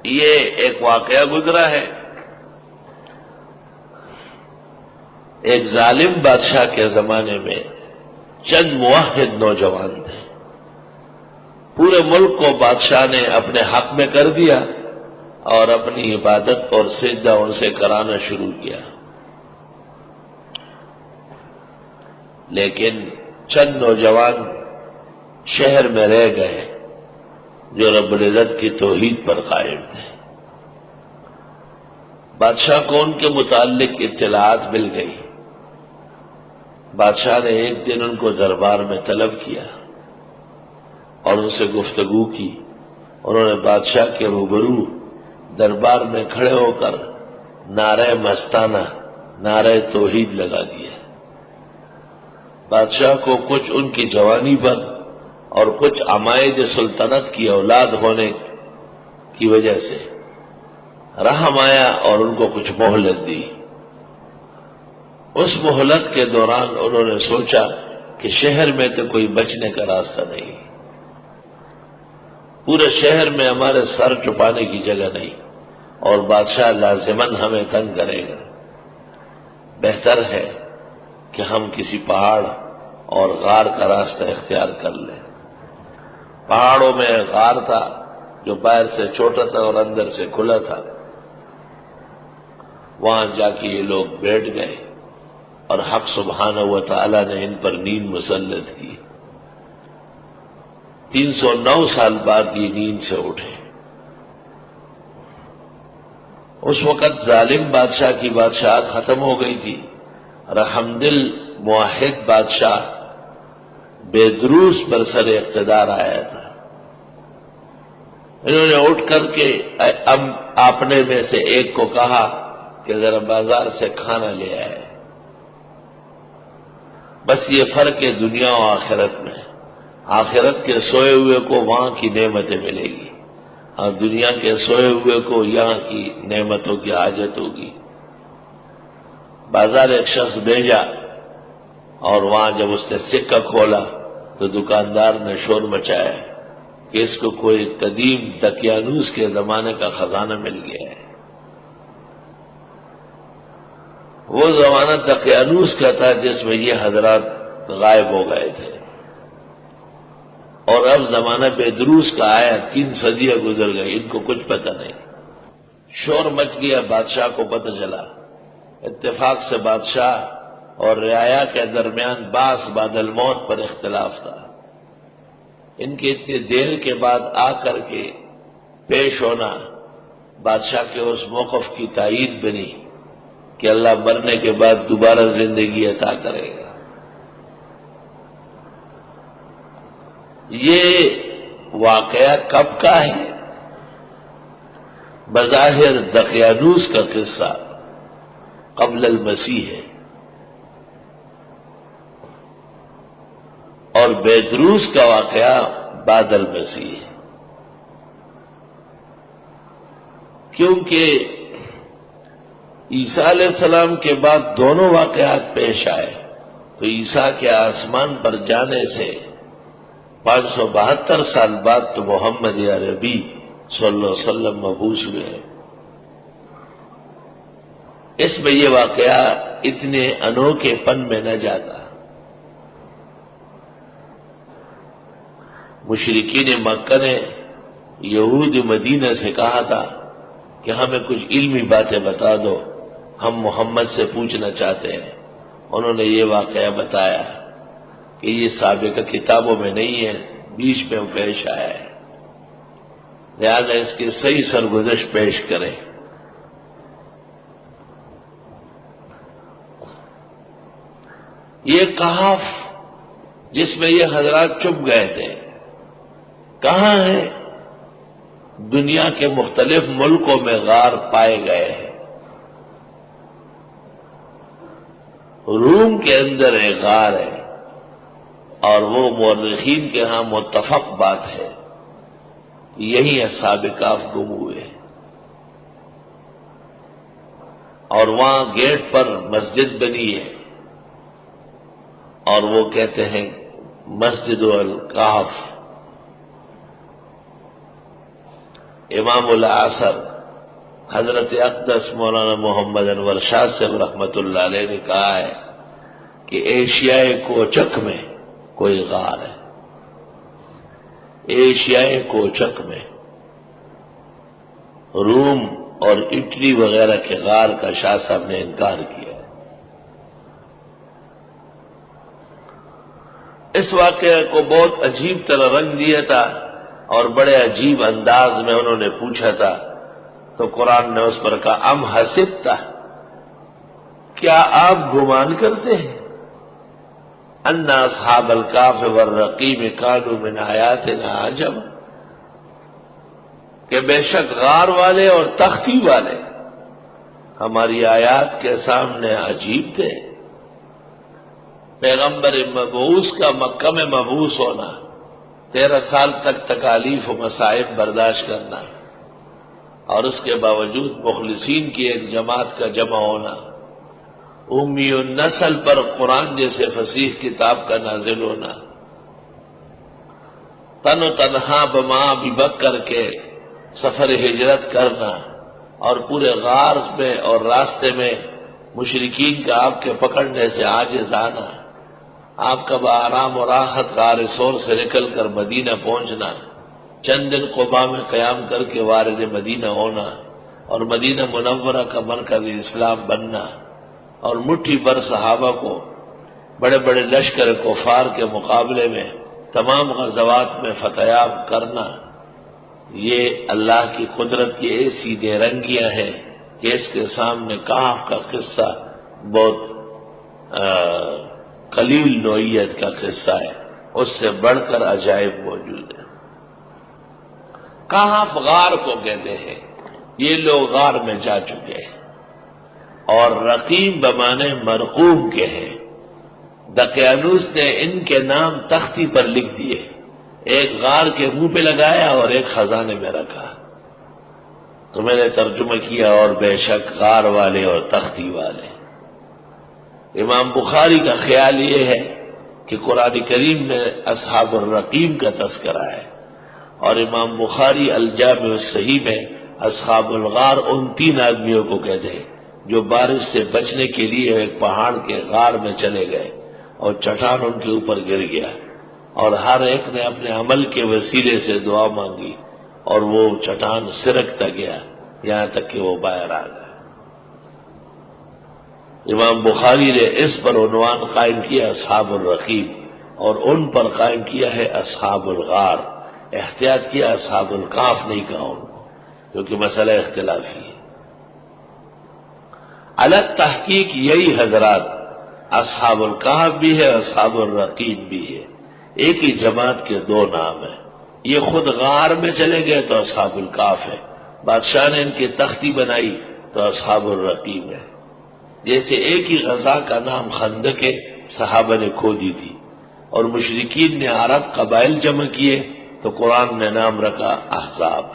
یہ ایک واقعہ گزرا ہے. ایک ظالم بادشاہ کے زمانے میں چند موحد نوجوان تھے. پورے ملک کو بادشاہ نے اپنے حق میں کر دیا اور اپنی عبادت اور سجدہ ان سے کرانا شروع کیا. لیکن چند نوجوان شہر میں رہ گئے جو رب العزت کی توحید پر قائم تھے. بادشاہ کو ان کے متعلق اطلاعات مل گئی. بادشاہ نے ایک دن ان کو دربار میں طلب کیا اور ان سے گفتگو کی. انہوں نے بادشاہ کے روبرو دربار میں کھڑے ہو کر نعرہ مستانہ نعرہ توحید لگا دیا. بادشاہ کو کچھ ان کی جوانی پر اور کچھ عمائد سلطنت کی اولاد ہونے کی وجہ سے رحم آیا اور ان کو کچھ مہلت دی. اس مہلت کے دوران انہوں نے سوچا کہ شہر میں تو کوئی بچنے کا راستہ نہیں، پورے شہر میں ہمارے سر چھپانے کی جگہ نہیں اور بادشاہ لازماً ہمیں تنگ کرے گا. بہتر ہے کہ ہم کسی پہاڑ اور غار کا راستہ اختیار کر لیں. پہاڑوں میں غار تھا جو باہر سے چھوٹا تھا اور اندر سے کھلا تھا. وہاں جا کے یہ لوگ بیٹھ گئے اور حق سبحانہ و تعالی نے ان پر نیند مسلط کی. 309 سال بعد یہ نیند سے اٹھے. اس وقت ظالم بادشاہ کی بادشاہت ختم ہو گئی تھی. رحمدل موحد بادشاہ بیدروس پر سر اقتدار آیا تھا. انہوں نے اٹھ کر کے اپنے میں سے ایک کو کہا کہ ذرا بازار سے کھانا لے آئے. بس یہ فرق ہے دنیا و آخرت میں. آخرت کے سوئے ہوئے کو وہاں کی نعمتیں ملے گی اور دنیا کے سوئے ہوئے کو یہاں کی نعمتوں کی حاجت ہوگی. بازار ایک شخص بھیجا اور وہاں جب اس نے سکہ کھولا تو دکاندار نے شور مچایا کہ اس کو کوئی قدیم دقیانوس کے زمانے کا خزانہ مل گیا ہے. وہ زمانہ دقیانوس کا تھا جس میں یہ حضرات غائب ہو گئے تھے اور اب زمانہ بیدروس کا آیا. 3 صدیاں گزر گئی، ان کو کچھ پتہ نہیں. شور مچ گیا. بادشاہ کو پتہ چلا. اتفاق سے بادشاہ اور رعایا کے درمیان باس بعد الموت پر اختلاف تھا. ان کے اتنی دیر کے بعد آ کر کے پیش ہونا بادشاہ کے اس موقف کی تائید بنی کہ اللہ مرنے کے بعد دوبارہ زندگی عطا کرے گا. یہ واقعہ کب کا ہے؟ بظاہر دقیانوس کا قصہ قبل المسیح ہے اور بیدروس کا واقعہ بعد المسیح ہے. کیونکہ عیسیٰ علیہ السلام کے بعد دونوں واقعات پیش آئے تو عیسیٰ کے آسمان پر جانے سے 572 سال بعد تو محمد عربی صلی اللہ علیہ وسلم مبعوث ہوئے. اس میں یہ واقعہ اتنے انوکھے پن میں نہ جاتا. مشرکین مکہ نے یہود مدینہ سے کہا تھا کہ ہمیں کچھ علمی باتیں بتا دو، ہم محمد سے پوچھنا چاہتے ہیں. انہوں نے یہ واقعہ بتایا کہ یہ سابقہ کتابوں میں نہیں ہے، بیچ میں پیش آیا ہے، لہذا اس کی صحیح سرگزشت پیش کریں. یہ کہف جس میں یہ حضرات چھپ گئے تھے کہاں ہے؟ دنیا کے مختلف ملکوں میں غار پائے گئے ہیں. روم کے اندر ایک غار ہے اور وہ مورخین کے ہاں متفق بات ہے، یہی اصحاب کہف گم ہوئے اور وہاں گیٹ پر مسجد بنی ہے اور وہ کہتے ہیں مسجد الکہف. امام العصر حضرت اقدس مولانا محمد انور شاہ صاحب رحمۃ اللہ علیہ نے کہا ہے کہ ایشیائے کوچک میں کوئی غار ہے، ایشیائے کوچک میں روم اور اٹلی وغیرہ کے غار کا شاہ صاحب نے انکار کیا ہے۔ اس واقعے کو بہت عجیب طرح رنگ دیا تھا اور بڑے عجیب انداز میں انہوں نے پوچھا تھا، تو قرآن نے اس پر کہا ام حسبت، کیا آپ گمان کرتے ہیں ان اصحاب الکہف والرقیم کانوا من آیاتنا عجبا، کہ بے شک غار والے اور تختی والے ہماری آیات کے سامنے عجیب تھے۔ پیغمبر مبعوث کا مکہ میں مبعوث ہونا، 13 سال تک تکالیف و مصائب برداشت کرنا، اور اس کے باوجود مخلصین کی ایک جماعت کا جمع ہونا، امی النسل پر قرآن جیسے فصیح کتاب کا نازل ہونا، تن و تنہا بما ابی بکر کے سفر ہجرت کرنا، اور پورے غار میں اور راستے میں مشرکین کا آپ کے پکڑنے سے عاجز آنا، آپ کا بآرام و راحت غار ثور سے نکل کر مدینہ پہنچنا، چند دن قباء میں قیام کر کے وارد مدینہ ہونا، اور مدینہ منورہ کا مرکز اسلام بننا، اور مٹھی بھر صحابہ کو بڑے بڑے لشکر کفار کے مقابلے میں تمام غزوات میں فتح کرنا، یہ اللہ کی قدرت کی ایسی بے رنگیاں ہیں کہ اس کے سامنے کہف کا قصہ بہت قلیل نوعیت کا قصہ ہے، اس سے بڑھ کر عجائب موجود ہے۔ کہف غار کو کہتے ہیں، یہ لوگ غار میں جا چکے ہیں، اور رقیم بمانے مرقوم کے ہیں۔ دقیانوس نے ان کے نام تختی پر لکھ دیے، ایک غار کے منہ پہ لگایا اور ایک خزانے میں رکھا، تو میں نے ترجمہ کیا اور بے شک غار والے اور تختی والے۔ امام بخاری کا خیال یہ ہے کہ قرآن کریم میں اصحاب الرقیم کا تذکرہ ہے، اور امام بخاری الجامع الصحیح میں اصحاب الغار ان 3 آدمیوں کو کہتے ہیں جو بارش سے بچنے کے لیے ایک پہاڑ کے غار میں چلے گئے اور چٹان ان کے اوپر گر گیا، اور ہر ایک نے اپنے عمل کے وسیلے سے دعا مانگی، اور وہ چٹان سرکتا گیا یہاں تک کہ وہ باہر آ گیا۔ امام بخاری نے اس پر عنوان قائم کیا اصحاب الرقیم، اور ان پر قائم کیا ہے اصحاب الغار، احتیاط کیا اصحاب الکہف نہیں کہا ان کو، کیونکہ مسئلہ اختلافی ہے۔ الگ تحقیق یہی حضرات، اصحاب الکہف بھی ہے اصحاب الرقیم بھی ہے، ایک ہی جماعت کے 2 نام ہیں۔ یہ خود غار میں چلے گئے تو اصحاب الکہف ہے، بادشاہ نے ان کی تختی بنائی تو اصحاب الرقیم ہے۔ جیسے ایک ہی غزہ کا نام خندق صحابہ نے کھودی تھی، اور مشرکین نے عرب قبائل جمع کیے تو قرآن نے نام رکھا احزاب۔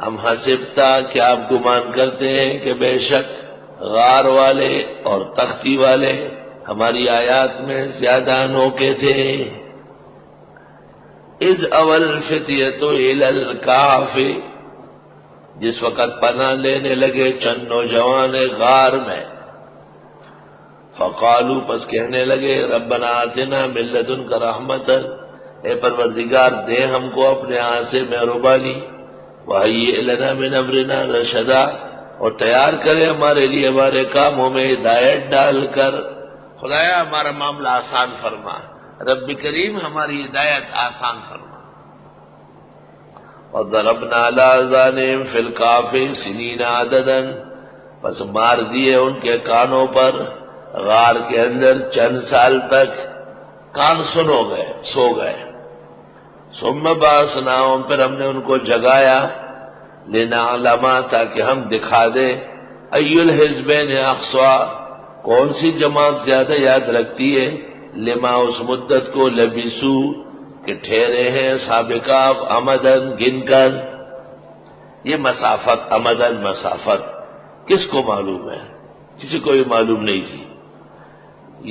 ہم حسبتا، کیا آپ گمان کرتے ہیں کہ بے شک غار والے اور تختی والے ہماری آیات میں زیادہ انوکھے تھے۔ اذ اول فتیۃ الی الکہف، جس وقت پناہ لینے لگے چند نوجوان غار میں، فقالوا، پس کہنے لگے، ربنا آتنا من لدنک رحمۃ، اے پروردگار دے ہم کو اپنے ہاں سے مہربانی، وہیئ لنا من امرنا رشدا، اور تیار کرے ہمارے لیے ہمارے کاموں میں ہدایت ڈال کر، خدایا ہمارا معاملہ آسان فرما، رب کریم ہماری ہدایت آسان فرما۔ وَضَرَبْنَا عَلَىٰ آذَانِهِمْ فِي الْكَهْفِ سِنِينَ عَدَدًا، پس مار دیے ان کے کانوں پر غار کے اندر چند سال تک، کان سن ہو گئے، سو گئے۔ ثُمَّ بَعَثْنَاهُمْ، پھر ہم نے ان کو جگایا، لِنَعْلَمَ، تاکہ ہم دکھا دیں، أَيُّ الْحِزْبَيْنِ أَحْصَىٰ، کون سی جماعت زیادہ یاد رکھتی ہے، لما اس مدت کو، لبسو کہ ٹھہرے ہیں، سابقاف امدن گن کر۔ یہ مسافت، امدن مسافت کس کو معلوم ہے؟ کسی کو بھی معلوم نہیں تھی۔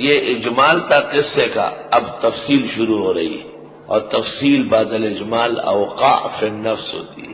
یہ اجمال تھا قصے کا، اب تفصیل شروع ہو رہی ہے۔ اور تفصیل بعد الاجمال اوقاع فی النفس ہوتی ہے۔